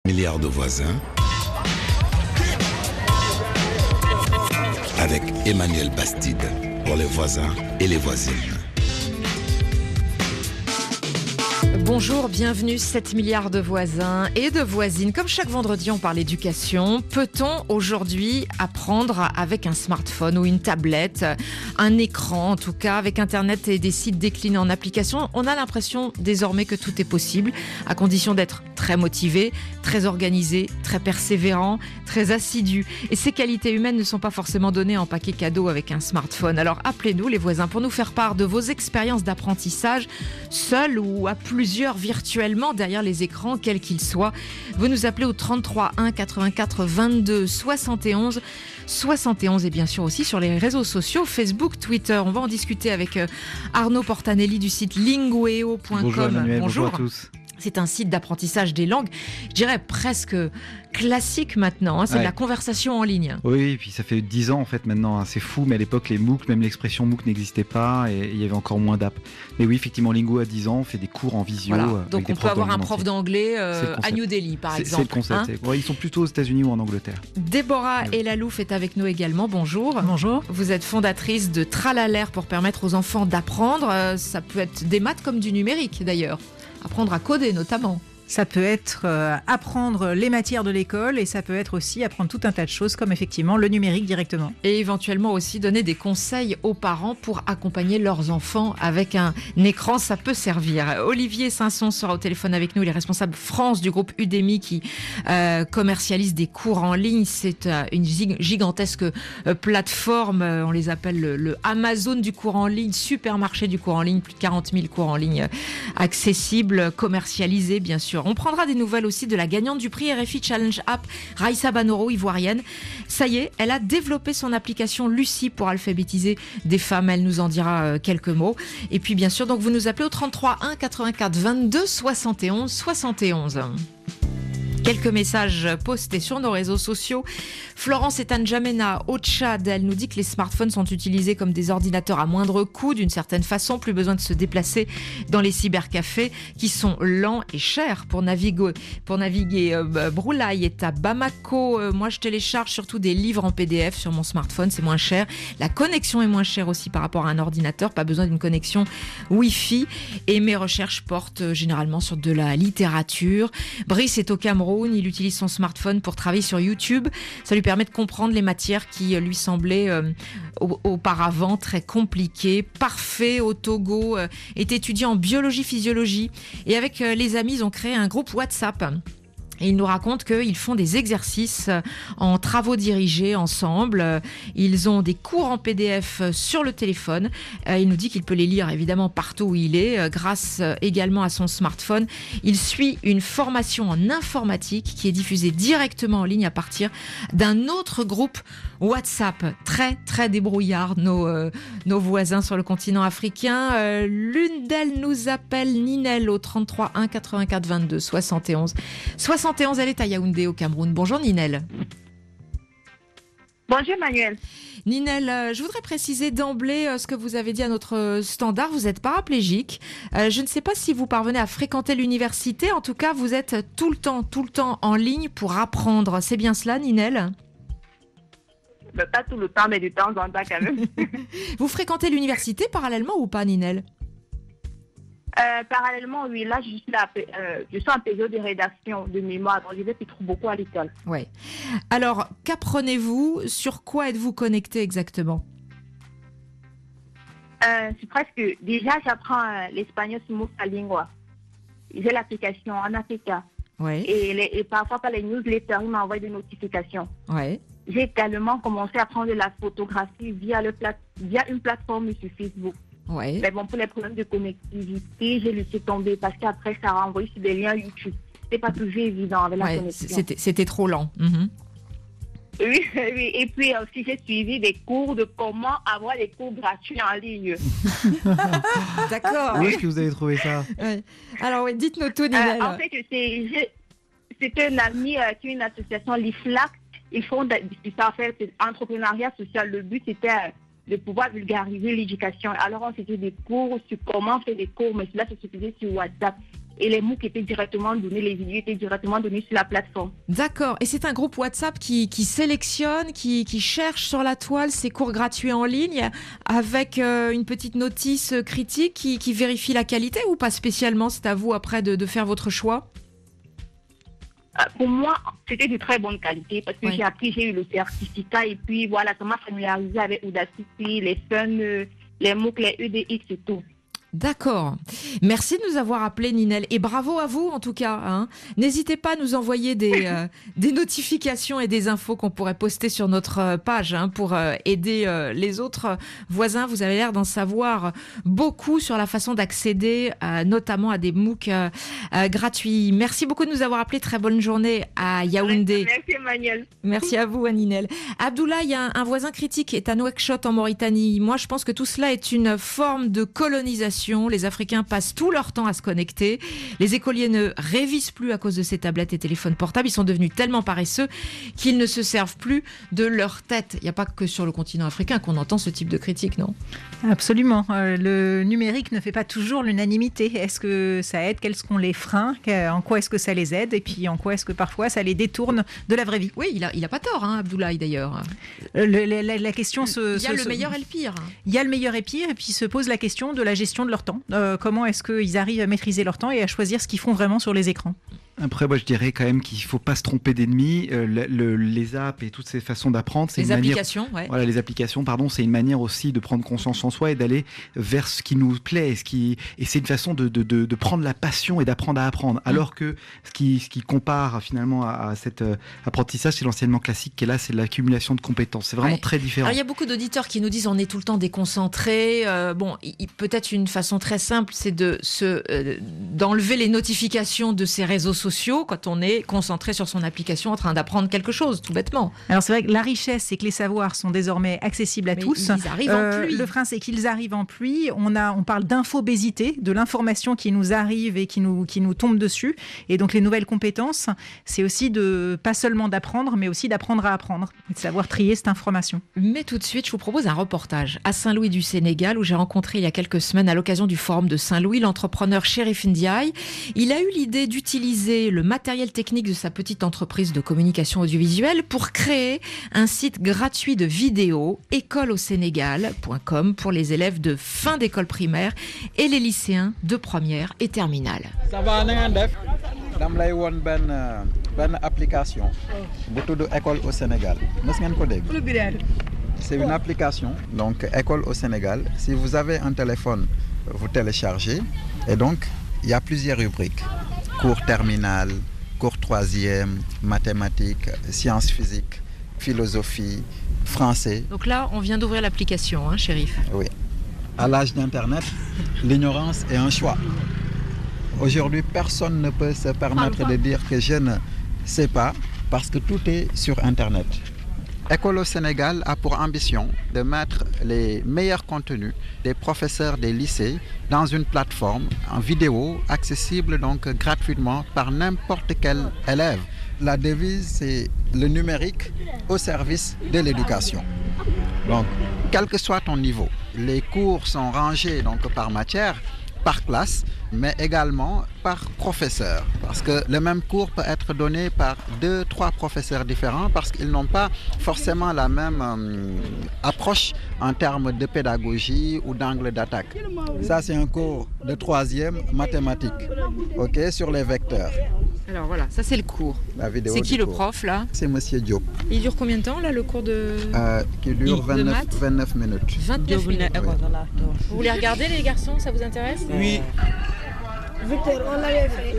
Milliards de voisins avec Emmanuel Bastide pour les voisins et les voisines. Bonjour, bienvenue 7 milliards de voisins et de voisines. Comme chaque vendredi, on parle éducation. Peut-on aujourd'hui apprendre avec un smartphone ou une tablette, un écran en tout cas, avec Internet et des sites déclinés en application? On a l'impression désormais que tout est possible, à condition d'être très motivé, très organisé, très persévérant, très assidu. Et ces qualités humaines ne sont pas forcément données en paquet cadeau avec un smartphone. Alors appelez-nous les voisins pour nous faire part de vos expériences d'apprentissage, seuls ou à plusieurs virtuellement derrière les écrans, quels qu'ils soient. Vous nous appelez au 33 1 84 22 71 71 et bien sûr aussi sur les réseaux sociaux, Facebook, Twitter. On va en discuter avec Arnaud Portanelli du site lingueo.com. Bonjour Emmanuel, bonjour à tous. C'est un site d'apprentissage des langues, je dirais presque classique maintenant, hein. C'est de la conversation en ligne. Oui, et puis ça fait 10 ans en fait maintenant, hein. C'est fou, mais à l'époque les MOOC, même l'expression MOOC n'existait pas et il y avait encore moins d'app. Mais oui, effectivement, Lingo a 10 ans, on fait des cours en visio. Voilà. Donc on peut avoir un prof d'anglais à New Delhi par exemple. C'est le concept. Ils sont plutôt aux États-Unis ou en Angleterre. Déborah Elalouf est avec nous également, bonjour. Bonjour. Vous êtes fondatrice de Tralalaire pour permettre aux enfants d'apprendre, ça peut être des maths comme du numérique d'ailleurs, apprendre à coder notamment. Ça peut être apprendre les matières de l'école et ça peut être aussi apprendre tout un tas de choses comme effectivement le numérique directement. Et éventuellement aussi donner des conseils aux parents pour accompagner leurs enfants avec un écran, ça peut servir. Olivier Sanson sera au téléphone avec nous, il est responsable France du groupe Udemy qui commercialise des cours en ligne. C'est une gigantesque plateforme, on les appelle le Amazon du cours en ligne, supermarché du cours en ligne, plus de 40 000 cours en ligne accessibles, commercialisés bien sûr. On prendra des nouvelles aussi de la gagnante du prix RFI Challenge App, Raissa Banoro, ivoirienne. Ça y est, elle a développé son application Lucie pour alphabétiser des femmes. Elle nous en dira quelques mots. Et puis bien sûr, donc vous nous appelez au 33 1 84 22 71 71. Quelques messages postés sur nos réseaux sociaux. Florence Etanjamena au Tchad, elle nous dit que les smartphones sont utilisés comme des ordinateurs à moindre coût, d'une certaine façon, plus besoin de se déplacer dans les cybercafés qui sont lents et chers pour naviguer. Broulaï est à Bamako. Moi, je télécharge surtout des livres en PDF sur mon smartphone, c'est moins cher. La connexion est moins chère aussi par rapport à un ordinateur, pas besoin d'une connexion Wi-Fi. Et mes recherches portent généralement sur de la littérature. Brice est au Cameroun. Il utilise son smartphone pour travailler sur YouTube. Ça lui permet de comprendre les matières qui lui semblaient auparavant très compliquées. Parfait au Togo est étudiant en biologie-physiologie. Et avec les amis, ils ont créé un groupe WhatsApp. Et ils nous racontent qu'ils font des exercices en travaux dirigés ensemble. Ils ont des cours en PDF sur le téléphone. Il nous dit qu'il peut les lire évidemment partout où il est, grâce également à son smartphone. Il suit une formation en informatique qui est diffusée directement en ligne à partir d'un autre groupe WhatsApp. Très, très débrouillards, nos voisins sur le continent africain. L'une d'elles nous appelle Ninel au 33 1 84 22 71 71, elle est à Yaoundé au Cameroun. Bonjour Ninel. Bonjour Manuel. Ninel, je voudrais préciser d'emblée ce que vous avez dit à notre standard. Vous êtes paraplégique. Je ne sais pas si vous parvenez à fréquenter l'université. En tout cas, vous êtes tout le temps en ligne pour apprendre. C'est bien cela, Ninel ? Pas tout le temps, mais de temps en temps quand même. Vous fréquentez l'université parallèlement ou pas, Ninel ? Parallèlement, oui. Là, je suis en période de rédaction de mémoire, donc je vais plus trop beaucoup à l'école. Oui. Alors, qu'apprenez-vous ? Sur quoi êtes-vous connecté exactement ? C'est presque... Déjà, j'apprends l'espagnol sur Mosalingua. J'ai l'application en Africa. Oui. Et parfois, par les newsletters, ils m'envoient des notifications. Oui. J'ai également commencé à apprendre la photographie via une plateforme sur Facebook. Ouais. Mais bon, pour les problèmes de connectivité, j'ai laissé tomber parce qu'après, ça a envoyé sur des liens YouTube. C'est pas toujours évident avec la connexion. C'était trop lent. Oui. Et puis aussi, j'ai suivi des cours de comment avoir des cours gratuits en ligne. D'accord. Où est-ce que vous avez trouvé ça ? Ouais. Alors, oui, dites-nous tout, Ninel. En fait, c'était un ami qui a une association, l'IFLAC. Ils font ça, en fait, c'est entrepreneuriat social. Le but, c'était de pouvoir vulgariser l'éducation. Alors, on faisait des cours sur comment faire des cours, mais cela se faisait sur WhatsApp. et les MOOC étaient directement donnés, les vidéos étaient directement données sur la plateforme. D'accord. Et c'est un groupe WhatsApp qui sélectionne, qui cherche sur la toile ces cours gratuits en ligne avec une petite notice critique qui vérifie la qualité ou pas spécialement? C'est à vous après de faire votre choix. Pour moi, c'était de très bonne qualité parce que Oui. j'ai eu le certificat et puis voilà, ça m'a familiarisé avec Audacity, les Fun, les MOOC, les EDX et tout. D'accord. Merci de nous avoir appelé, Ninel. Et bravo à vous, en tout cas. Hein. N'hésitez pas à nous envoyer des notifications et des infos qu'on pourrait poster sur notre page pour aider les autres voisins. Vous avez l'air d'en savoir beaucoup sur la façon d'accéder notamment à des MOOC gratuits. Merci beaucoup de nous avoir appelé. Très bonne journée à Yaoundé. Merci, Emmanuel. Merci à vous, Aninel. Abdoulaye, il y a un voisin critique qui est à Nouakchott en Mauritanie. Moi, je pense que tout cela est une forme de colonisation. Les Africains passent tout leur temps à se connecter. Les écoliers ne révisent plus à cause de ces tablettes et téléphones portables. Ils sont devenus tellement paresseux qu'ils ne se servent plus de leur tête. Il n'y a pas que sur le continent africain qu'on entend ce type de critique, non? Absolument. Le numérique ne fait pas toujours l'unanimité. Est-ce que ça aide? Quels sont les freins? En quoi est-ce que ça les aide? Et puis en quoi est-ce que parfois ça les détourne de la vraie vie? Oui, il a pas tort, Abdoulaye, d'ailleurs. La question Il y a le meilleur et le pire. Il y a le meilleur et pire, et puis se pose la question de la gestion de leur temps. Comment est-ce qu'ils arrivent à maîtriser leur temps et à choisir ce qu'ils font vraiment sur les écrans? Après, moi, je dirais quand même qu'il ne faut pas se tromper d'ennemi. Les apps et toutes ces façons d'apprendre, c'est Les une applications, manière... Voilà, les applications, pardon, c'est une manière aussi de prendre conscience en soi et d'aller vers ce qui nous plaît. Et c'est une façon de prendre la passion et d'apprendre à apprendre. Alors que ce qui compare finalement à cet apprentissage, c'est l'enseignement classique qui est là, c'est l'accumulation de compétences. C'est vraiment très différent. Alors, il y a beaucoup d'auditeurs qui nous disent on est tout le temps déconcentrés. Peut-être une façon très simple, c'est d'enlever les notifications de ces réseaux sociaux quand on est concentré sur son application en train d'apprendre quelque chose, tout bêtement. Alors c'est vrai que la richesse, c'est que les savoirs sont désormais accessibles à tous. Ils arrivent en pluie. Le frein, c'est qu'ils arrivent en pluie. On parle d'infobésité, de l'information qui nous arrive et qui nous tombe dessus. Et donc les nouvelles compétences, c'est aussi pas seulement d'apprendre, mais aussi d'apprendre à apprendre et de savoir trier cette information. Mais tout de suite, je vous propose un reportage à Saint-Louis du Sénégal où j'ai rencontré il y a quelques semaines à l'occasion du forum de Saint-Louis l'entrepreneur Chérif Ndiaye. Il a eu l'idée d'utiliser le matériel technique de sa petite entreprise de communication audiovisuelle pour créer un site gratuit de vidéos, écoleausénégal.com, pour les élèves de fin d'école primaire et les lycéens de première et terminale. Ça va, dam lay won ben application bu tudd École au Sénégal. Mës ngeen ko dégg? C'est une application, donc École au Sénégal. Si vous avez un téléphone, vous téléchargez. Et donc, il y a plusieurs rubriques. Cours terminal, cours troisième, mathématiques, sciences physiques, philosophie, français. Donc là, on vient d'ouvrir l'application, Chérif. Oui. À l'âge d'Internet, l'ignorance est un choix. Aujourd'hui, personne ne peut se permettre de dire que je ne sais pas parce que tout est sur Internet. École au Sénégal a pour ambition de mettre les meilleurs contenus des professeurs des lycées dans une plateforme en vidéo accessible donc gratuitement par n'importe quel élève. La devise, c'est le numérique au service de l'éducation. Donc, quel que soit ton niveau, les cours sont rangés donc par matière, par classe, mais également par professeur. Parce que le même cours peut être donné par 2-3 professeurs différents parce qu'ils n'ont pas forcément la même approche en termes de pédagogie ou d'angle d'attaque. Ça, c'est un cours de troisième mathématiques, sur les vecteurs. Alors voilà, ça c'est le cours. La vidéo c'est qui le cours. Prof là? C'est Monsieur Diop. Il dure combien de temps là le cours de... Qui dure 29 minutes. 29 minutes. Oui. Vous voulez regarder les garçons, ça vous intéresse? Oui. Victor, on l'avait fait.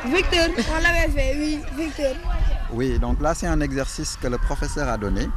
Victor, on l'avait fait, oui, Victor. Oui, donc là c'est un exercice que le professeur a donné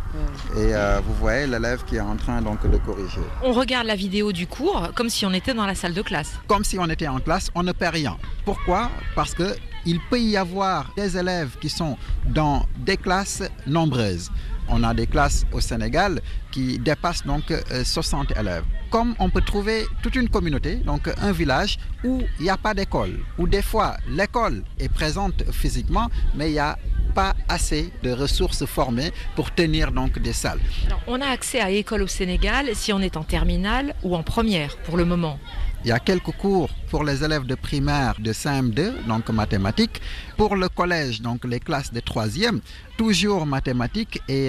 et vous voyez l'élève qui est en train donc de corriger. On regarde la vidéo du cours comme si on était dans la salle de classe. Comme si on était en classe, on ne perd rien. Pourquoi? Parce que il peut y avoir des élèves qui sont dans des classes nombreuses. On a des classes au Sénégal qui dépassent donc 60 élèves. Comme on peut trouver toute une communauté, donc un village où il n'y a pas d'école, où des fois l'école est présente physiquement, mais il y a pas assez de ressources formées pour tenir donc des salles. Alors, on a accès à École au Sénégal si on est en terminale ou en première pour le moment. Il y a quelques cours pour les élèves de primaire de CM2, donc mathématiques. Pour le collège, donc les classes de 3e, toujours mathématiques et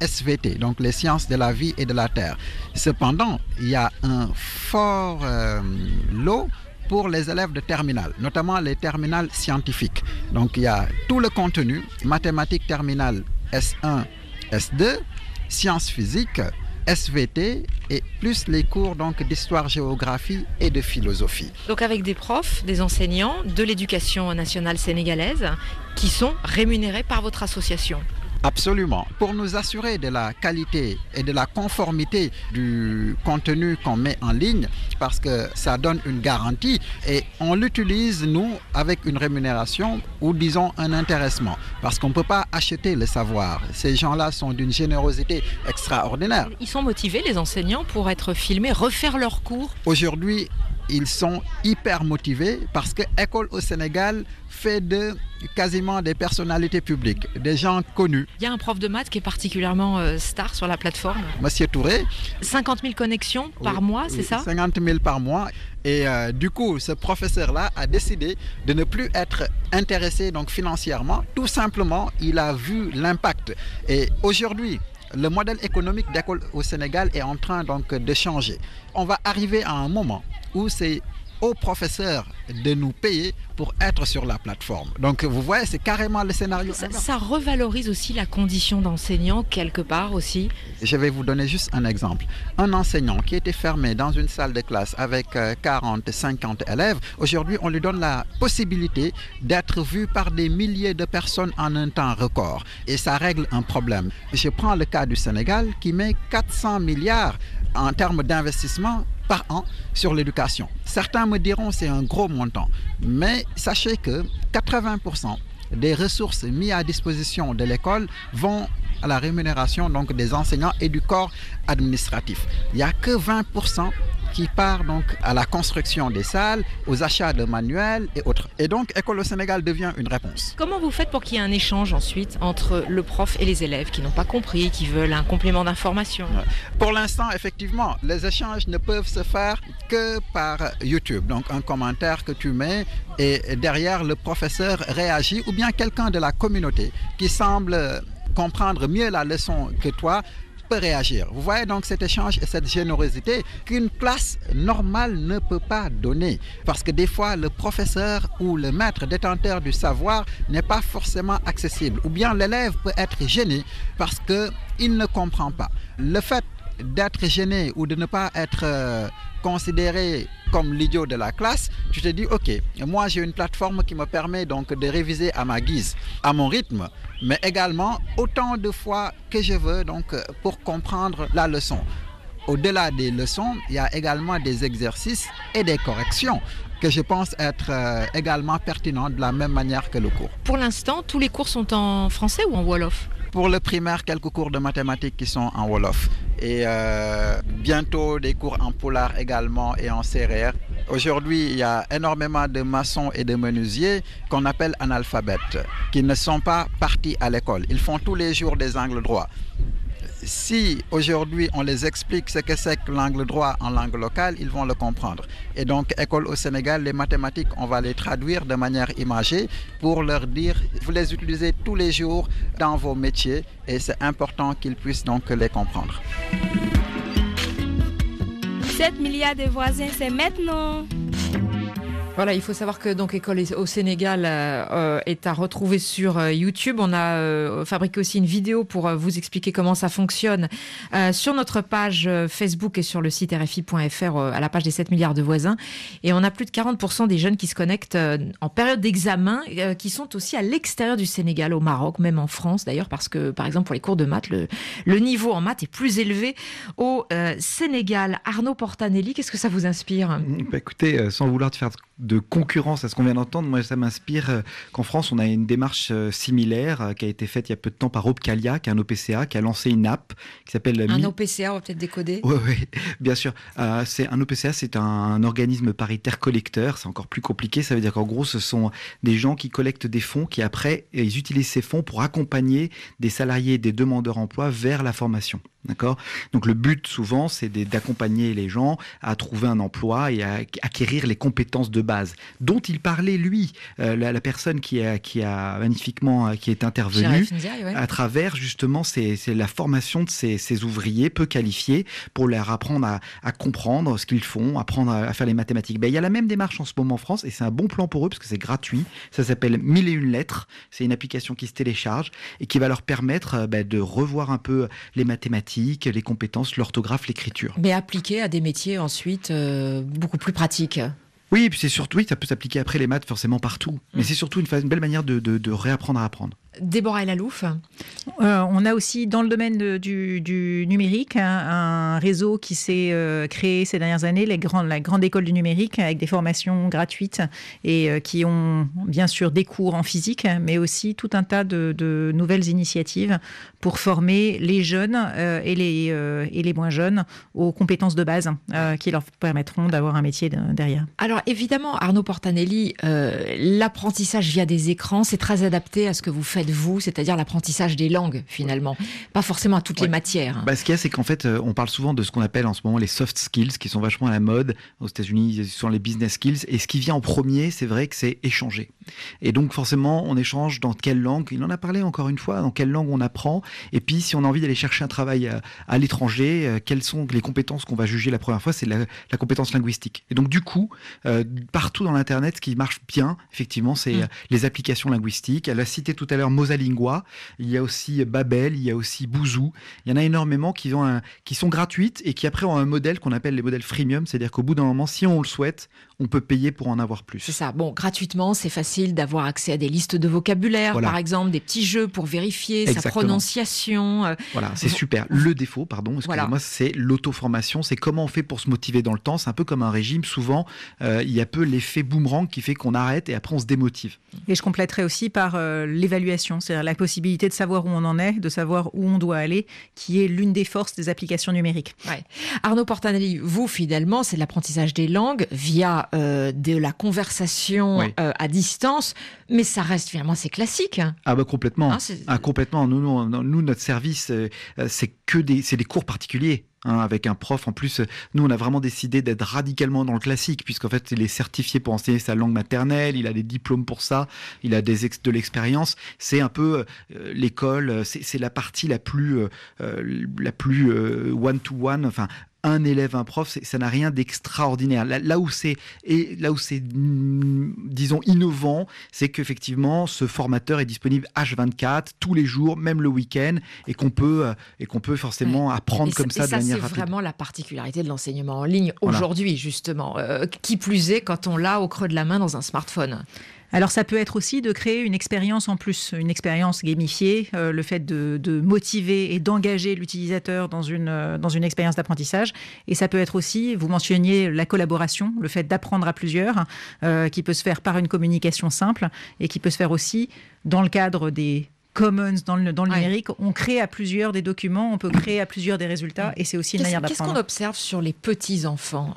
SVT, donc les sciences de la vie et de la terre. Cependant, il y a un fort lot pour les élèves de terminale, notamment les terminales scientifiques. Donc il y a tout le contenu, mathématiques terminale S1, S2, sciences physiques, SVT et plus les cours donc d'histoire, géographie et de philosophie. Donc avec des profs, des enseignants de l'éducation nationale sénégalaise qui sont rémunérés par votre association. Absolument. Pour nous assurer de la qualité et de la conformité du contenu qu'on met en ligne, parce que ça donne une garantie et on l'utilise, nous, avec une rémunération ou disons un intéressement, parce qu'on ne peut pas acheter le savoir. Ces gens-là sont d'une générosité extraordinaire. Ils sont motivés, les enseignants, pour être filmés, refaire leurs cours. Aujourd'hui, ils sont hyper motivés parce que École au Sénégal fait de quasiment des personnalités publiques, des gens connus. Il y a un prof de maths qui est particulièrement star sur la plateforme. Monsieur Touré. 50 000 connexions par mois, c'est ça ? 50 000 par mois. Et du coup, ce professeur-là a décidé de ne plus être intéressé donc, financièrement. Tout simplement, il a vu l'impact. Et aujourd'hui, le modèle économique d'École au Sénégal est en train donc de changer. On va arriver à un moment où c'est aux professeurs de nous payer pour être sur la plateforme. Donc vous voyez, c'est carrément le scénario. Ça revalorise aussi la condition d'enseignant quelque part aussi. Je vais vous donner juste un exemple. Un enseignant qui était fermé dans une salle de classe avec 40, 50 élèves, aujourd'hui on lui donne la possibilité d'être vu par des milliers de personnes en un temps record. Et ça règle un problème. Je prends le cas du Sénégal qui met 400 milliards en termes d'investissement par an sur l'éducation. Certains me diront c'est un gros montant, mais sachez que 80% des ressources mises à disposition de l'école vont à la rémunération donc des enseignants et du corps administratif. Il n'y a que 20% qui part donc à la construction des salles, aux achats de manuels et autres. Et donc, École au Sénégal devient une réponse. Comment vous faites pour qu'il y ait un échange ensuite entre le prof et les élèves qui n'ont pas compris, qui veulent un complément d'information ? Pour l'instant, effectivement, les échanges ne peuvent se faire que par YouTube. Donc, un commentaire que tu mets et derrière, le professeur réagit ou bien quelqu'un de la communauté qui semble comprendre mieux la leçon que toi peut réagir. Vous voyez donc cet échange et cette générosité qu'une classe normale ne peut pas donner. Parce que des fois, le professeur ou le maître détenteur du savoir n'est pas forcément accessible. Ou bien l'élève peut être gêné parce qu'il ne comprend pas. Le fait d'être gêné ou de ne pas être considéré comme l'idiot de la classe, tu te dis ok, moi j'ai une plateforme qui me permet donc de réviser à ma guise, à mon rythme, mais également autant de fois que je veux donc pour comprendre la leçon. Au-delà des leçons, il y a également des exercices et des corrections que je pense être également pertinents de la même manière que le cours. Pour l'instant, tous les cours sont en français ou en wolof ? Pour le primaire, quelques cours de mathématiques qui sont en wolof. Et bientôt des cours en pulaar également et en sérère. Aujourd'hui, il y a énormément de maçons et de menuisiers qu'on appelle analphabètes, qui ne sont pas partis à l'école. Ils font tous les jours des angles droits. Si aujourd'hui on les explique ce que c'est que l'angle droit en langue locale, ils vont le comprendre. Et donc, École au Sénégal, les mathématiques, on va les traduire de manière imagée pour leur dire, vous les utilisez tous les jours dans vos métiers et c'est important qu'ils puissent donc les comprendre. 7 milliards de voisins, c'est maintenant. Voilà, il faut savoir que donc École au Sénégal est à retrouver sur YouTube. On a fabriqué aussi une vidéo pour vous expliquer comment ça fonctionne sur notre page Facebook et sur le site RFI.fr à la page des 7 milliards de voisins. Et on a plus de 40% des jeunes qui se connectent en période d'examen, qui sont aussi à l'extérieur du Sénégal, au Maroc, même en France d'ailleurs, parce que par exemple pour les cours de maths, le niveau en maths est plus élevé au Sénégal. Arnaud Portanelli, qu'est-ce que ça vous inspire ? Écoutez, sans vouloir te faire de concurrence à ce qu'on vient d'entendre, moi ça m'inspire qu'en France on a une démarche similaire qui a été faite il y a peu de temps par Opcalia, qui est un OPCA, qui a lancé une app qui s'appelle... Un OPCA, on va peut-être décoder. Oui, bien sûr. C'est un OPCA, c'est un organisme paritaire collecteur, c'est encore plus compliqué, ça veut dire qu'en gros ce sont des gens qui collectent des fonds, qui après ils utilisent ces fonds pour accompagner des salariés, des demandeurs d'emploi vers la formation. D'accord ? Donc le but souvent c'est d'accompagner les gens à trouver un emploi et à acquérir les compétences de base dont il parlait lui, la personne qui a magnifiquement qui est intervenue à travers justement c'est la formation de ces ouvriers peu qualifiés pour leur apprendre à comprendre ce qu'ils font, apprendre à faire les mathématiques. Il y a la même démarche en ce moment en France et c'est un bon plan pour eux parce que c'est gratuit. Ça s'appelle 1001 lettres. C'est une application qui se télécharge et qui va leur permettre de revoir un peu les mathématiques, les compétences, l'orthographe, l'écriture. Mais appliqué à des métiers ensuite beaucoup plus pratiques. Oui, et puis c'est surtout, ça peut s'appliquer après les maths forcément partout. Mais c'est surtout une belle manière de réapprendre à apprendre. Déborah El Alouf. On a aussi dans le domaine du numérique un réseau qui s'est créé ces dernières années, la grande école du numérique, avec des formations gratuites et qui ont bien sûr des cours en physique, mais aussi tout un tas de nouvelles initiatives pour former les jeunes et les moins jeunes aux compétences de base qui leur permettront d'avoir un métier derrière. Alors évidemment, Arnaud Portanelli, l'apprentissage via des écrans, c'est très adapté à ce que vous faites vous, c'est-à-dire l'apprentissage des langues finalement, pas forcément à toutes les matières. Ce qu'il y a, c'est qu'en fait, on parle souvent de ce qu'on appelle en ce moment les soft skills, qui sont vachement à la mode. Aux États-Unis, ce sont les business skills. Et ce qui vient en premier, c'est vrai que c'est échanger. Et donc forcément, on échange dans quelle langue. Il en a parlé encore une fois, dans quelle langue on apprend. Et puis, si on a envie d'aller chercher un travail à l'étranger, quelles sont les compétences qu'on va juger la première fois? C'est la compétence linguistique. Et donc du coup, partout dans l'Internet, ce qui marche bien, effectivement, c'est les applications linguistiques. Elle a cité tout à l'heure Mosalingua, il y a aussi Babel, il y a aussi Bouzou. Il y en a énormément qui sont gratuites et qui après ont un modèle qu'on appelle les modèles freemium, c'est-à-dire qu'au bout d'un moment, si on le souhaite, on peut payer pour en avoir plus. C'est ça. Bon, gratuitement, c'est facile d'avoir accès à des listes de vocabulaire, par exemple, des petits jeux pour vérifier sa prononciation. Voilà, c'est super. Le défaut, excusez-moi, c'est l'auto-formation. C'est comment on fait pour se motiver dans le temps. C'est un peu comme un régime. Souvent, il y a peu l'effet boomerang qui fait qu'on arrête et après on se démotive. Et je compléterai aussi par l'évaluation, c'est-à-dire la possibilité de savoir où on en est, de savoir où on doit aller, qui est l'une des forces des applications numériques. Ouais. Arnaud Portanelli, vous, finalement, c'est l'apprentissage des langues via de la conversation à distance, mais ça reste finalement assez classique. Complètement. Complètement. Nous, notre service, c'est des cours particuliers. Avec un prof. En plus, nous, on a vraiment décidé d'être radicalement dans le classique, puisqu'en fait, il est certifié pour enseigner sa langue maternelle, il a des diplômes pour ça, il a de l'expérience. C'est un peu l'école, c'est la partie la plus one-to-one, enfin, un élève, un prof, ça n'a rien d'extraordinaire. Là où c'est, disons, innovant, c'est qu'effectivement, ce formateur est disponible H24, tous les jours, même le week-end, et qu'on peut forcément apprendre comme ça de manière rapide. C'est vraiment la particularité de l'enseignement en ligne aujourd'hui, justement. Qui plus est, quand on l'a au creux de la main dans un smartphone. Alors ça peut être aussi de créer une expérience en plus, une expérience gamifiée, le fait de motiver et d'engager l'utilisateur dans une expérience d'apprentissage. Et ça peut être aussi, vous mentionniez la collaboration, le fait d'apprendre à plusieurs, qui peut se faire par une communication simple et qui peut se faire aussi dans le cadre des commons dans le numérique. On crée à plusieurs des documents, on peut créer à plusieurs des résultats et c'est aussi une manière d'apprendre. Qu'est-ce qu'on observe sur les petits-enfants,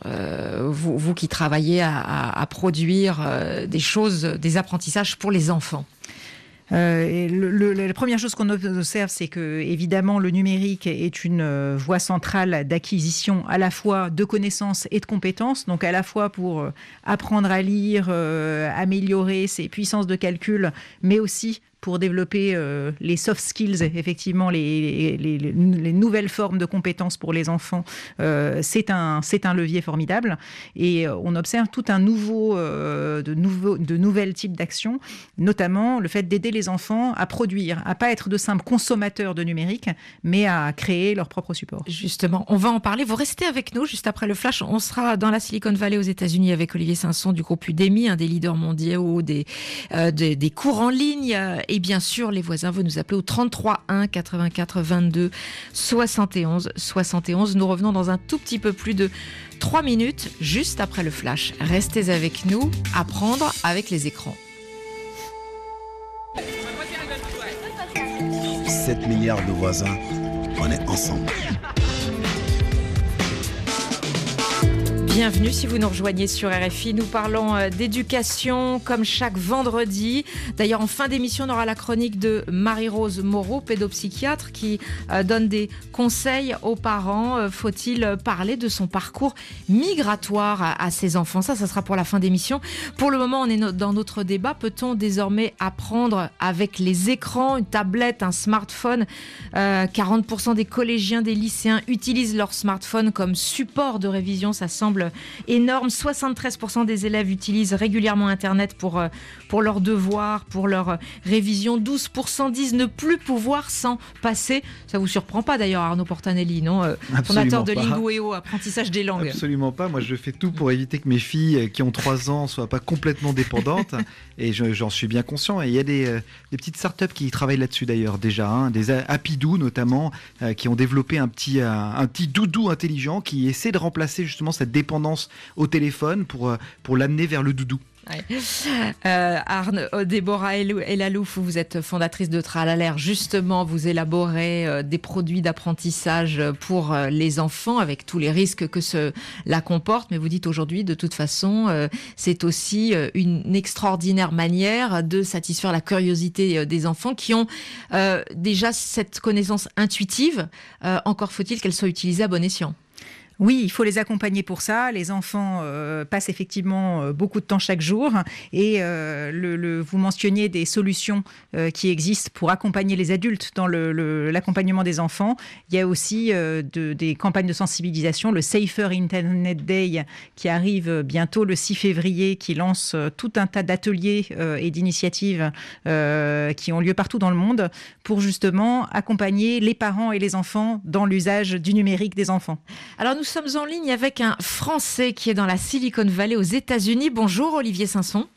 vous qui travaillez à produire des choses, des apprentissages pour les enfants? La première chose qu'on observe, c'est que évidemment le numérique est une voie centrale d'acquisition à la fois de connaissances et de compétences, donc à la fois pour apprendre à lire, améliorer ses puissances de calcul, mais aussi pour développer les soft skills, effectivement, les nouvelles formes de compétences pour les enfants. C'est un levier formidable. Et on observe tout un de nouvelles types d'actions, notamment le fait d'aider les enfants à produire, à pas être de simples consommateurs de numérique, mais à créer leur propre support. Justement, on va en parler. Vous restez avec nous juste après le flash. On sera dans la Silicon Valley aux États-Unis avec Olivier Sanson du groupe Udemy, un des leaders mondiaux des cours en ligne. Et bien sûr, les voisins, vous nous appelez au 33 1 84 22 71 71. Nous revenons dans un tout petit peu plus de 3 minutes, juste après le flash. Restez avec nous, apprendre avec les écrans. 7 milliards de voisins, on est ensemble. Bienvenue si vous nous rejoignez sur RFI. Nous parlons d'éducation comme chaque vendredi. D'ailleurs, en fin d'émission, on aura la chronique de Marie-Rose Moreau, pédopsychiatre, qui donne des conseils aux parents. Faut-il parler de son parcours migratoire à ses enfants ? Ça sera pour la fin d'émission. Pour le moment, on est dans notre débat. Peut-on désormais apprendre avec les écrans, une tablette, un smartphone ? 40% des collégiens, des lycéens utilisent leur smartphone comme support de révision. Ça semble énorme. 73% des élèves utilisent régulièrement Internet pour leurs devoirs, pour leurs révisions. 12% disent ne plus pouvoir s'en passer. Ça vous surprend pas d'ailleurs, Arnaud Portanelli, non ? Fondateur de Lingueo, apprentissage des langues. Absolument pas. Moi, je fais tout pour éviter que mes filles, qui ont 3 ans, soient pas complètement dépendantes. Et j'en suis bien conscient. Et il y a des petites startups qui travaillent là-dessus d'ailleurs déjà. Des Happydoo notamment, qui ont développé un petit doudou intelligent qui essaie de remplacer justement cette dépendance au téléphone pour l'amener vers le doudou. Ouais. Déborah Elalouf, vous êtes fondatrice de Tralalaire. Justement, vous élaborez des produits d'apprentissage pour les enfants avec tous les risques que cela comporte. Mais vous dites aujourd'hui, de toute façon, c'est aussi une extraordinaire manière de satisfaire la curiosité des enfants qui ont déjà cette connaissance intuitive. Encore faut-il qu'elle soit utilisée à bon escient. Oui, il faut les accompagner pour ça. Les enfants passent effectivement beaucoup de temps chaque jour. Et vous mentionniez des solutions qui existent pour accompagner les adultes dans l'accompagnement des enfants. Il y a aussi des campagnes de sensibilisation. Le Safer Internet Day qui arrive bientôt le 6 février, qui lance tout un tas d'ateliers et d'initiatives qui ont lieu partout dans le monde pour justement accompagner les parents et les enfants dans l'usage du numérique des enfants. Alors nous sommes en ligne avec un Français qui est dans la Silicon Valley aux États-Unis. Bonjour Olivier Sanson.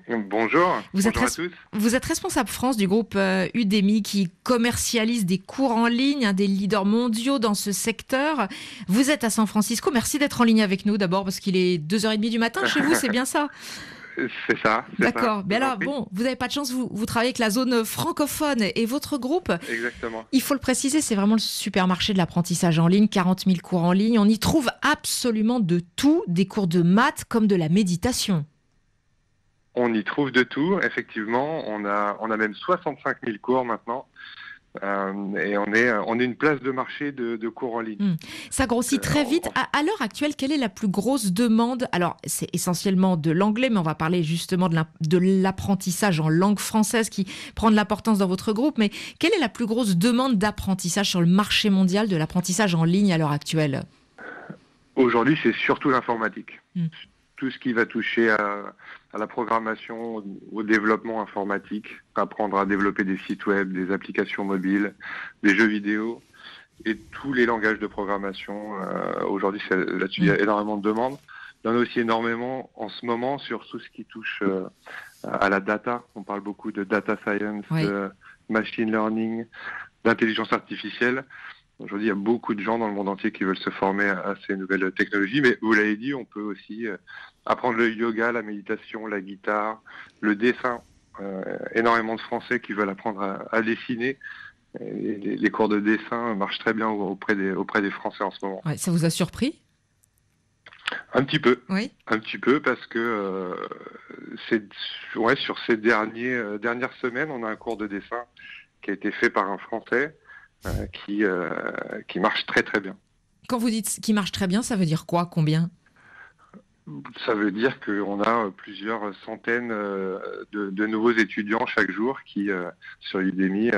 Bonjour, bonjour à tous. Vous êtes responsable France du groupe Udemy qui commercialise des cours en ligne, un des leaders mondiaux dans ce secteur. Vous êtes à San Francisco. Merci d'être en ligne avec nous d'abord parce qu'il est 2h30 du matin chez vous, c'est bien ça ? C'est ça. D'accord. Mais alors, bon, vous n'avez pas de chance, vous travaillez avec la zone francophone et votre groupe, exactement. Il faut le préciser, c'est vraiment le supermarché de l'apprentissage en ligne, 40 000 cours en ligne. On y trouve absolument de tout, des cours de maths comme de la méditation. On y trouve de tout, effectivement. On a même 65 000 cours maintenant. Et on est une place de marché de cours en ligne. Ça grossit très vite. À l'heure actuelle, quelle est la plus grosse demande ? Alors, c'est essentiellement de l'anglais, mais on va parler justement de l'apprentissage en langue française qui prend de l'importance dans votre groupe. Mais quelle est la plus grosse demande d'apprentissage sur le marché mondial de l'apprentissage en ligne à l'heure actuelle ? Aujourd'hui, c'est surtout l'informatique. Tout ce qui va toucher à la programmation, au développement informatique, apprendre à développer des sites web, des applications mobiles, des jeux vidéo et tous les langages de programmation. Aujourd'hui, là-dessus, il y a énormément de demandes. Il y en a aussi énormément en ce moment sur tout ce qui touche à la data. On parle beaucoup de data science, de machine learning, d'intelligence artificielle. Aujourd'hui, il y a beaucoup de gens dans le monde entier qui veulent se former à ces nouvelles technologies, mais vous l'avez dit, on peut aussi apprendre le yoga, la méditation, la guitare, le dessin. Énormément de Français qui veulent apprendre à dessiner. Les cours de dessin marchent très bien auprès des Français en ce moment. Ouais, ça vous a surpris ? Un petit peu. Oui. Un petit peu parce que sur ces dernières semaines, on a un cours de dessin qui a été fait par un Français. Qui marche très très bien. Quand vous dites qui marche très bien, ça veut dire quoi ? Combien ? Ça veut dire qu'on a plusieurs centaines de nouveaux étudiants chaque jour qui, sur Udemy,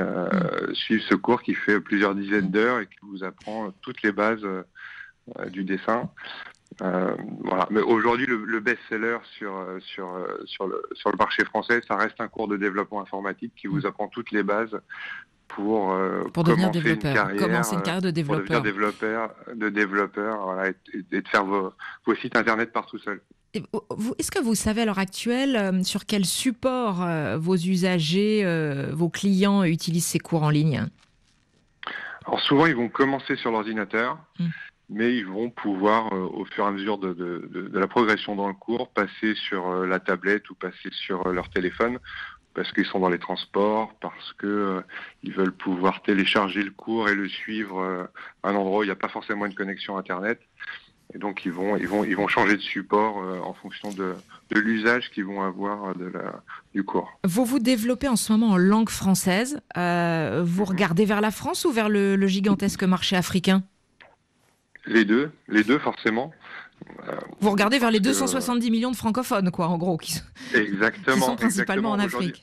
suivent ce cours qui fait plusieurs dizaines d'heures et qui vous apprend toutes les bases du dessin. Voilà. Mais aujourd'hui, le best-seller sur le marché français, ça reste un cours de développement informatique qui vous apprend toutes les bases pour devenir développeur, commencer une carrière de développeur. Pour devenir développeur, voilà, et de faire vos sites internet par tout seul. Est-ce que vous savez à l'heure actuelle sur quel support vos usagers, vos clients utilisent ces cours en ligne ? Alors souvent, ils vont commencer sur l'ordinateur, mais ils vont pouvoir, au fur et à mesure de la progression dans le cours, passer sur la tablette ou passer sur leur téléphone, parce qu'ils sont dans les transports, parce que ils veulent pouvoir télécharger le cours et le suivre à un endroit où il n'y a pas forcément une connexion Internet. Et donc ils vont changer de support en fonction de l'usage qu'ils vont avoir du cours. Vous développez en ce moment en langue française. Vous regardez vers la France ou vers le gigantesque marché africain ? Les deux forcément. Vous regardez vers les 270 millions de francophones, quoi, en gros, qui sont principalement en Afrique.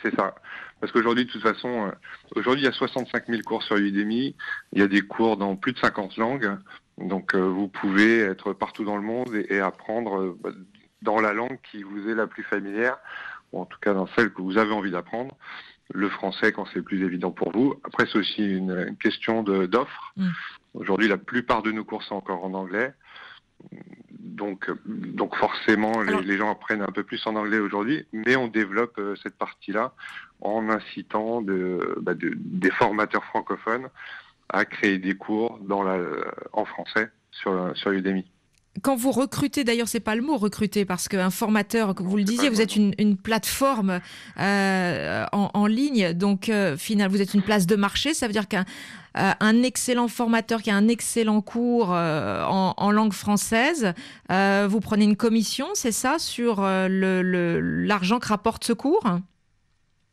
C'est ça. Parce qu'aujourd'hui, de toute façon, il y a 65 000 cours sur Udemy. Il y a des cours dans plus de 50 langues. Donc, vous pouvez être partout dans le monde et apprendre dans la langue qui vous est la plus familière, ou en tout cas dans celle que vous avez envie d'apprendre. Le français quand c'est plus évident pour vous. Après, c'est aussi une question d'offre. Aujourd'hui, la plupart de nos cours sont encore en anglais. Donc forcément, les gens apprennent un peu plus en anglais aujourd'hui, mais on développe cette partie-là en incitant des formateurs francophones à créer des cours en français sur Udemy. Quand vous recrutez, d'ailleurs, c'est pas le mot recruter, parce qu'un formateur, comme vous le disiez, vous êtes une plateforme en ligne, donc finalement, vous êtes une place de marché. Ça veut dire qu'un excellent formateur qui a un excellent cours en langue française, vous prenez une commission, c'est ça, sur l'argent que rapporte ce cours ?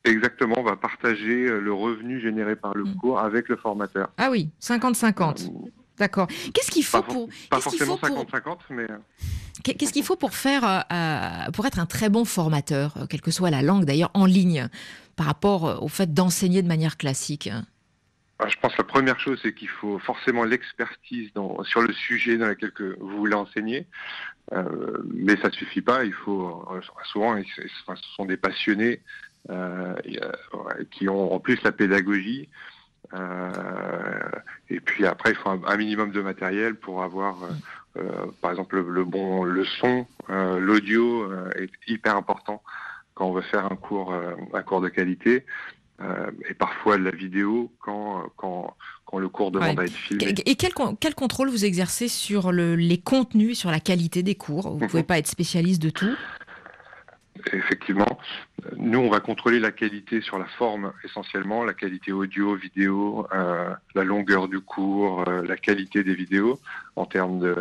Exactement, on va partager le revenu généré par le cours avec le formateur. Ah oui, 50-50. D'accord. Qu'est-ce qu'il faut pas forcément 50-50, mais... Qu'est-ce qu'il faut pour être un très bon formateur, quelle que soit la langue d'ailleurs, en ligne, par rapport au fait d'enseigner de manière classique ? Je pense que la première chose, c'est qu'il faut forcément l'expertise sur le sujet dans lequel vous voulez enseigner. Mais ça ne suffit pas. Il faut souvent, ce sont des passionnés qui ont en plus la pédagogie. Et puis après, il faut un minimum de matériel pour avoir, par exemple, le son, l'audio est hyper important quand on veut faire un cours de qualité. Et parfois de la vidéo quand le cours demande à être filmé. Et quel contrôle vous exercez sur les contenus, sur la qualité des cours ? Vous ne pouvez pas être spécialiste de tout ? Effectivement. Nous, on va contrôler la qualité sur la forme essentiellement, la qualité audio, vidéo, la longueur du cours, la qualité des vidéos en termes de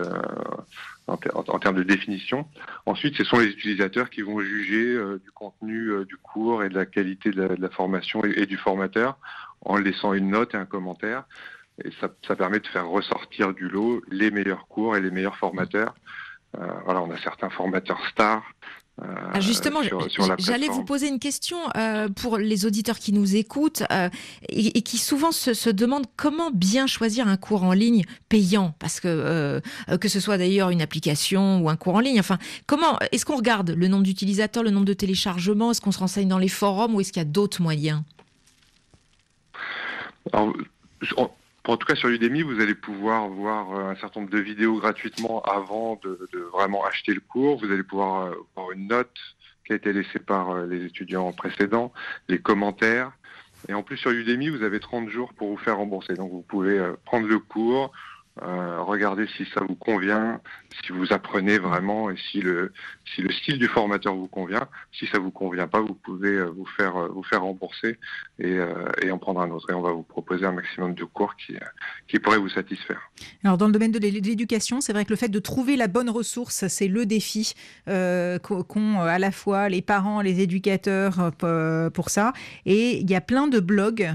définition. Ensuite, ce sont les utilisateurs qui vont juger du contenu du cours et de la qualité de la formation et du formateur en laissant une note et un commentaire. Et ça permet de faire ressortir du lot les meilleurs cours et les meilleurs formateurs. On a certains formateurs stars. Justement, j'allais vous poser une question pour les auditeurs qui nous écoutent et qui souvent se demandent comment bien choisir un cours en ligne payant, parce que ce soit d'ailleurs une application ou un cours en ligne, enfin, est-ce qu'on regarde le nombre d'utilisateurs, le nombre de téléchargements, est-ce qu'on se renseigne dans les forums ou est-ce qu'il y a d'autres moyens ? En tout cas, sur Udemy, vous allez pouvoir voir un certain nombre de vidéos gratuitement avant de vraiment acheter le cours. Vous allez pouvoir voir une note qui a été laissée par les étudiants précédents, les commentaires. Et en plus, sur Udemy, vous avez 30 jours pour vous faire rembourser. Donc, vous pouvez prendre le cours, regarder si ça vous convient, si vous apprenez vraiment et si le style du formateur vous convient. Si ça vous convient pas, vous pouvez vous faire rembourser et en prendre un autre. Et on va vous proposer un maximum de cours qui pourraient vous satisfaire. Alors dans le domaine de l'éducation, c'est vrai que le fait de trouver la bonne ressource, c'est le défi qu'ont à la fois les parents, les éducateurs pour ça. Et il y a plein de blogs,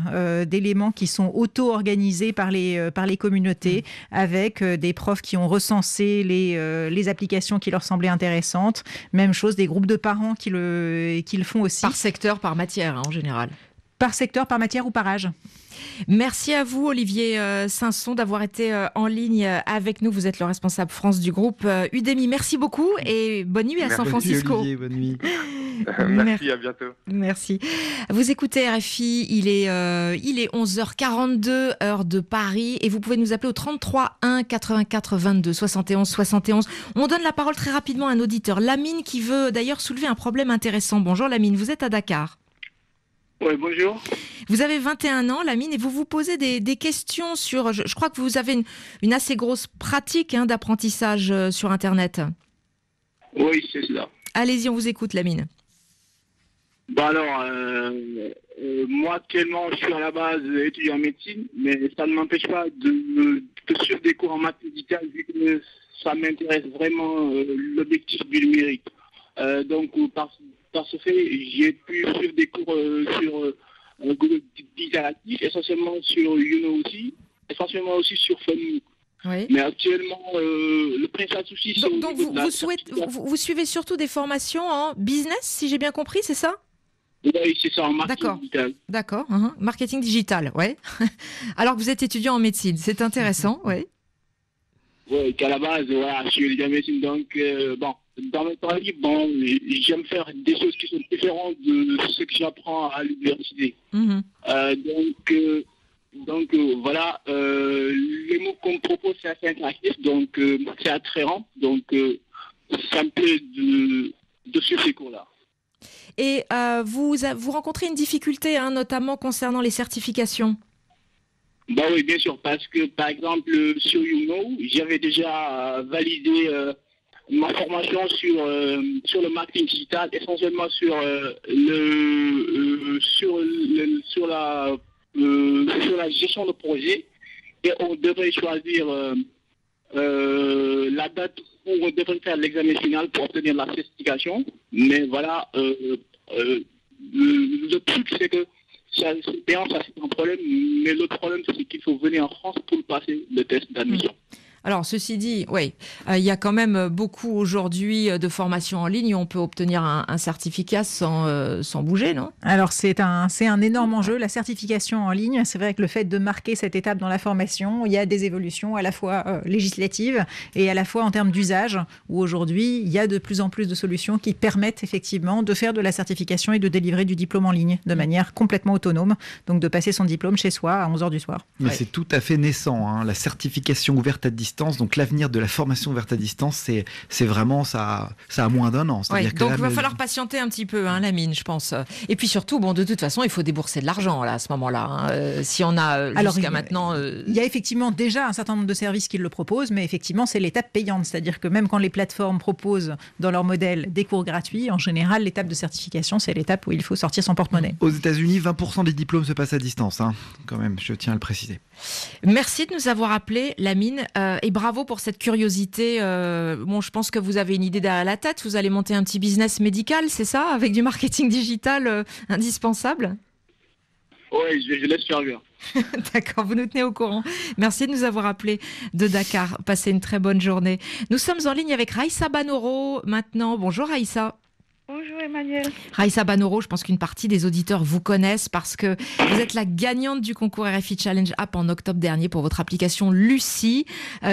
d'éléments qui sont auto-organisés par les communautés, avec des profs qui ont recensé les applications qui leur semblaient intéressantes. Même chose, des groupes de parents qui le font aussi. Par secteur, par matière, en général. Par secteur, par matière ou par âge. Merci à vous, Olivier Sanson, d'avoir été en ligne avec nous. Vous êtes le responsable France du groupe Udemy. Merci beaucoup et bonne nuit à San Francisco. Olivier, bonne nuit. Merci, à bientôt. Merci. Vous écoutez RFI, il est 11h42, heure de Paris, et vous pouvez nous appeler au 33 1 84 22 71 71. On donne la parole très rapidement à un auditeur, Lamine, qui veut d'ailleurs soulever un problème intéressant. Bonjour Lamine, vous êtes à Dakar. Oui, bonjour. Vous avez 21 ans, Lamine, et vous vous posez des questions sur... Je crois que vous avez une assez grosse pratique d'apprentissage sur Internet. Oui, c'est cela. Allez-y, on vous écoute, Lamine. Moi, actuellement, je suis à la base étudiant en médecine, mais ça ne m'empêche pas de suivre des cours en maths digitales, vu que ça m'intéresse vraiment l'objectif du numérique. Donc, par ce fait, j'ai pu suivre des cours sur Google Digital Active, essentiellement sur Youno aussi, essentiellement aussi sur Facebook. Oui. Mais actuellement, le principal souci, c'est... Donc vous suivez surtout des formations en business, si j'ai bien compris, c'est ça? Oui, c'est ça, en marketing digital. D'accord, marketing digital, ouais. Alors que vous êtes étudiant en médecine, c'est intéressant, ouais. Oui, qu'à la base, voilà, je suis étudiant en médecine, donc dans mes temps libres, j'aime faire des choses qui sont différentes de ce que j'apprends à l'université. Donc voilà, les mots qu'on me propose, c'est assez interactif, donc c'est attrayant, donc ça me plaît de suivre ces cours-là. Et vous rencontrez une difficulté, notamment concernant les certifications? Oui, bien sûr, parce que par exemple sur Youno, j'avais déjà validé ma formation sur le marketing digital, essentiellement sur la gestion de projet, et on devrait choisir la date où on devrait faire l'examen final pour obtenir la certification. Mais voilà, le truc c'est que ça c'est un problème, mais le problème c'est qu'il faut venir en France pour passer le test d'admission. Alors, ceci dit, oui, il y a quand même beaucoup aujourd'hui de formations en ligne où on peut obtenir un certificat sans bouger, non? Alors, c'est un énorme enjeu, la certification en ligne. C'est vrai que le fait de marquer cette étape dans la formation, il y a des évolutions à la fois législatives et à la fois en termes d'usage, où aujourd'hui, il y a de plus en plus de solutions qui permettent effectivement de faire de la certification et de délivrer du diplôme en ligne de manière complètement autonome, donc de passer son diplôme chez soi à 11h du soir. Mais c'est tout à fait naissant, la certification ouverte à distance. Donc l'avenir de la formation ouverte à distance, c'est vraiment ça a moins d'1 an. Donc il va falloir patienter un petit peu, Lamine, je pense. Et puis surtout, de toute façon, il faut débourser de l'argent là à ce moment-là. Si on a jusqu'à maintenant, il y a effectivement déjà un certain nombre de services qui le proposent, mais effectivement c'est l'étape payante, c'est-à-dire que même quand les plateformes proposent dans leur modèle des cours gratuits, en général l'étape de certification c'est l'étape où il faut sortir son porte-monnaie. Aux États-unis, 20% des diplômes se passent à distance, quand même, je tiens à le préciser. Merci de nous avoir appelé, Lamine, et bravo pour cette curiosité. Je pense que vous avez une idée derrière la tête. Vous allez monter un petit business médical, c'est ça, avec du marketing digital indispensable? Oui, je l'espère bien. D'accord, vous nous tenez au courant. Merci de nous avoir appelé de Dakar. Passez une très bonne journée. Nous sommes en ligne avec Raïssa Banoro maintenant. Bonjour Raïssa. Bonjour Emmanuel. Raïssa Banoro, je pense qu'une partie des auditeurs vous connaissent parce que vous êtes la gagnante du concours RFI Challenge App en octobre dernier pour votre application Lucie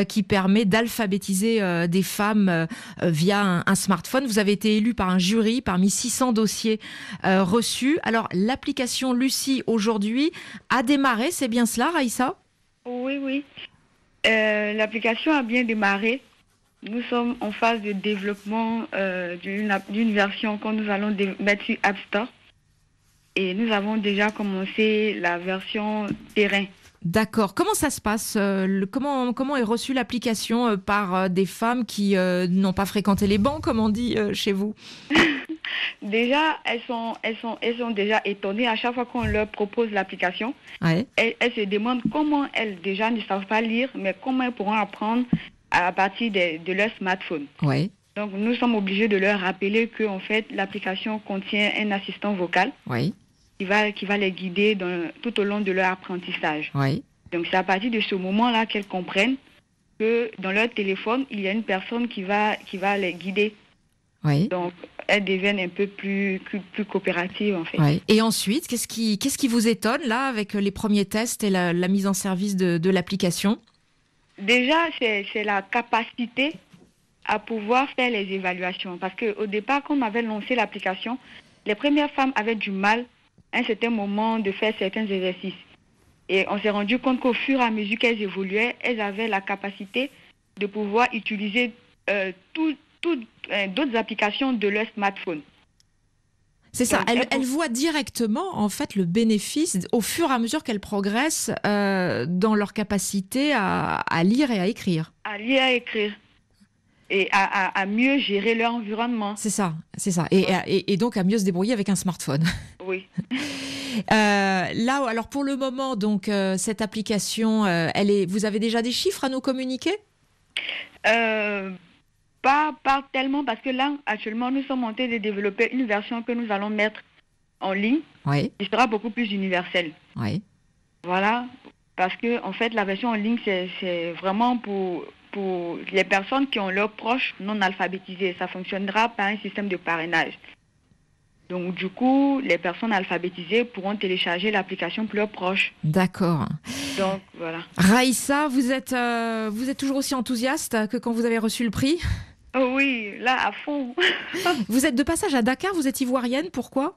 qui permet d'alphabétiser des femmes via un smartphone. Vous avez été élue par un jury parmi 600 dossiers reçus. Alors l'application Lucie aujourd'hui a démarré, c'est bien cela Raïssa? Oui. L'application a bien démarré. Nous sommes en phase de développement d'une version que nous allons mettre sur App Store. Et nous avons déjà commencé la version terrain. D'accord. Comment ça se passe? Comment est reçue l'application par des femmes qui n'ont pas fréquenté les bancs, comme on dit chez vous? Déjà, elles sont déjà étonnées à chaque fois qu'on leur propose l'application. Ouais. Elles se demandent comment elles déjà ne savent pas lire, mais comment elles pourront apprendre à partir de leur smartphone. Ouais. Donc, nous sommes obligés de leur rappeler que, en fait, l'application contient un assistant vocal qui va les guider tout au long de leur apprentissage. Ouais. Donc, c'est à partir de ce moment-là qu'elles comprennent que dans leur téléphone, il y a une personne qui va les guider. Ouais. Donc, elles deviennent un peu plus coopératives, en fait. Ouais. Et ensuite, qu'est-ce qui vous étonne, là, avec les premiers tests et la mise en service de l'application? Déjà, c'est la capacité à pouvoir faire les évaluations. Parce qu'au départ, quand on avait lancé l'application, les premières femmes avaient du mal à un certain moment de faire certains exercices. Et on s'est rendu compte qu'au fur et à mesure qu'elles évoluaient, elles avaient la capacité de pouvoir utiliser d'autres applications de leur smartphone. C'est ça, Donc, elle voit directement en fait le bénéfice au fur et à mesure qu'elles progressent dans leur capacité à lire et à écrire. À lire et à écrire. Et à mieux gérer leur environnement. C'est ça. Et donc à mieux se débrouiller avec un smartphone. Oui. Là, alors pour le moment, donc cette application, vous avez déjà des chiffres à nous communiquer ? Pas tellement, parce que là, actuellement, nous sommes en train de développer une version que nous allons mettre en ligne, qui sera beaucoup plus universelle. Oui. Voilà, parce que en fait, la version en ligne, c'est vraiment pour les personnes qui ont leurs proches non alphabétisés. Ça fonctionnera par un système de parrainage. Donc, du coup, les personnes alphabétisées pourront télécharger l'application pour leurs proches. D'accord. Donc, voilà. Raïssa, vous êtes toujours aussi enthousiaste que quand vous avez reçu le prix ? Oh oui, là, à fond. Vous êtes de passage à Dakar, vous êtes ivoirienne, pourquoi ?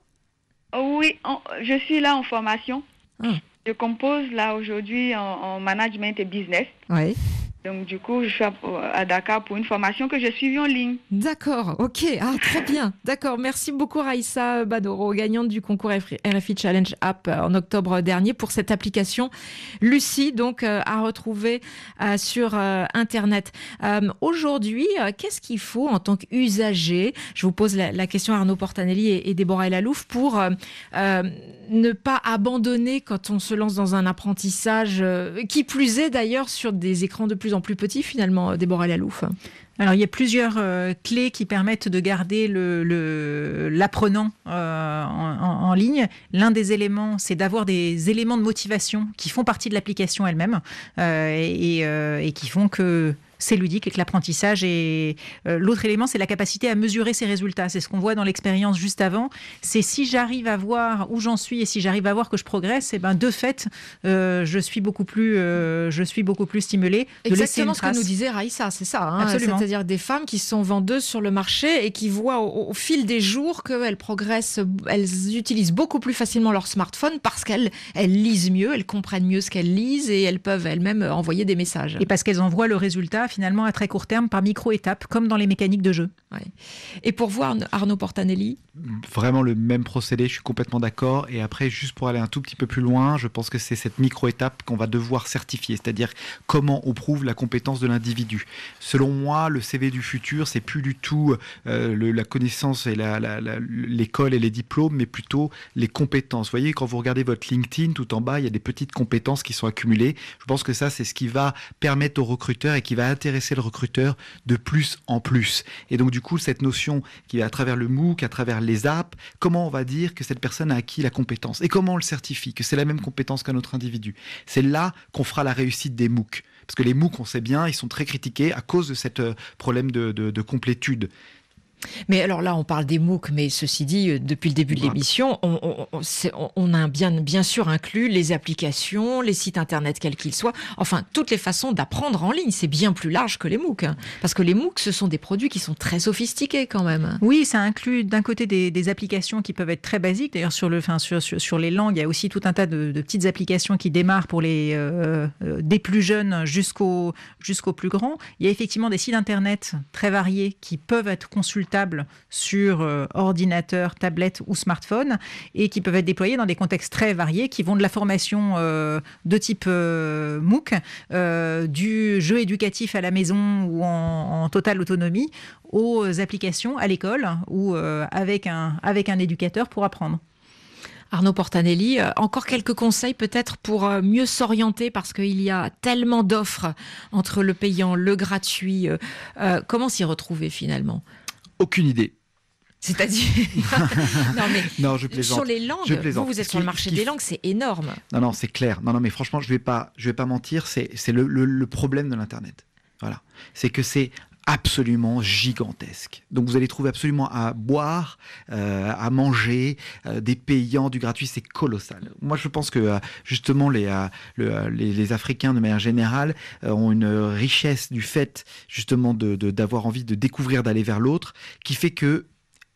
Oh oui, je suis là en formation. Je compose là aujourd'hui en management et business. Oui. Donc, du coup, je suis à Dakar pour une formation que j'ai suivie en ligne. D'accord, ok. Très bien. D'accord. Merci beaucoup, Raïssa Badoro, gagnante du concours RFI Challenge App en octobre dernier pour cette application Lucie, donc à retrouver sur Internet. Aujourd'hui, qu'est-ce qu'il faut en tant qu'usager ? Je vous pose la question à Arnaud Portanelli et Déborah Elalouf pour ne pas abandonner quand on se lance dans un apprentissage, qui plus est d'ailleurs sur des écrans de plus en plus petits finalement, Déborah Elalouf. Alors, il y a plusieurs clés qui permettent de garder l'apprenant en ligne. L'un des éléments, c'est d'avoir des éléments de motivation qui font partie de l'application elle-même et qui font que c'est ludique et que l'apprentissage est... L'autre élément, c'est la capacité à mesurer ses résultats. C'est ce qu'on voit dans l'expérience juste avant. C'est si j'arrive à voir où j'en suis et si j'arrive à voir que je progresse, et ben de fait, je suis beaucoup plus stimulée. Exactement ce que nous disait Raïssa, c'est ça. Absolument. C'est-à-dire des femmes qui sont vendeuses sur le marché et qui voient au fil des jours qu'elles progressent, elles utilisent beaucoup plus facilement leur smartphone parce qu'elles lisent mieux, elles comprennent mieux ce qu'elles lisent et elles peuvent elles-mêmes envoyer des messages. Et parce qu'elles en voient le résultat finalement à très court terme par micro-étapes, comme dans les mécaniques de jeu. Ouais. Et pour voir Arnaud Portanelli ? Vraiment le même procédé, je suis complètement d'accord. Et après, juste pour aller un tout petit peu plus loin, je pense que c'est cette micro-étape qu'on va devoir certifier, c'est-à-dire comment on prouve la compétence de l'individu. Selon moi, le CV du futur, c'est plus du tout la connaissance et l'école et les diplômes, mais plutôt les compétences. Vous voyez, quand vous regardez votre LinkedIn, tout en bas, il y a des petites compétences qui sont accumulées. Je pense que ça, c'est ce qui va permettre aux recruteurs et qui va intéresser le recruteur de plus en plus. Et donc, du coup, cette notion qui est à travers le MOOC, à travers les apps, comment on va dire que cette personne a acquis la compétence et comment on le certifie, que c'est la même compétence qu'un autre individu. C'est là qu'on fera la réussite des MOOC. Parce que les MOOC, on sait bien, ils sont très critiqués à cause de ce problème de complétude. Mais alors là, on parle des MOOC, mais ceci dit, depuis le début de l'émission, on a bien sûr inclus les applications, les sites internet quels qu'ils soient, enfin toutes les façons d'apprendre en ligne. C'est bien plus large que les MOOC, parce que les MOOC, ce sont des produits qui sont très sophistiqués quand même. Oui, ça inclut d'un côté des applications qui peuvent être très basiques. D'ailleurs, sur les langues, il y a aussi tout un tas de petites applications qui démarrent pour des plus jeunes jusqu'aux plus grands. Il y a effectivement des sites internet très variés qui peuvent être consultables sur ordinateur, tablette ou smartphone et qui peuvent être déployés dans des contextes très variés qui vont de la formation de type MOOC, du jeu éducatif à la maison ou en totale autonomie, aux applications à l'école ou avec un éducateur pour apprendre. Arnaud Portanelli, encore quelques conseils peut-être pour mieux s'orienter parce qu'il y a tellement d'offres entre le payant, le gratuit. Comment s'y retrouver finalement ? Aucune idée. C'est-à-dire non, je plaisante. Sur les langues, vous êtes sur le marché des langues, c'est énorme. Non, c'est clair. Non, mais franchement, je vais pas mentir, c'est le problème de l'Internet. Voilà. C'est que c'est absolument gigantesque. Donc vous allez trouver absolument à boire, à manger, des payants, du gratuit, c'est colossal. Moi je pense que justement les Africains de manière générale ont une richesse du fait justement d'avoir envie de découvrir, d'aller vers l'autre, qui fait que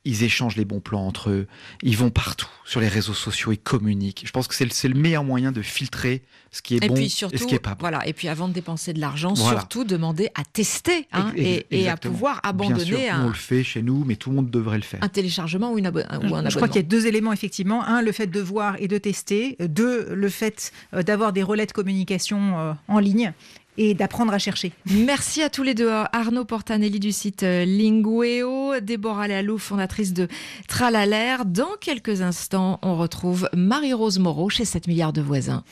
ils échangent les bons plans entre eux, ils vont partout sur les réseaux sociaux, ils communiquent. Je pense que c'est le meilleur moyen de filtrer ce qui est bon surtout, et ce qui est pas bon. Voilà. Et puis avant de dépenser de l'argent, surtout demander à tester et à pouvoir abandonner. Bien sûr, on le fait chez nous, mais tout le monde devrait le faire. Un téléchargement ou un abonnement. Je crois qu'il y a 2 éléments effectivement. 1, le fait de voir et de tester. 2, le fait d'avoir des relais de communication en ligne. Et d'apprendre à chercher. Merci à tous les deux. Arnaud Portanelli du site Lingueo, Déborah Lalou, fondatrice de Tralalaire. Dans quelques instants, on retrouve Marie-Rose Moreau chez 7 milliards de voisins.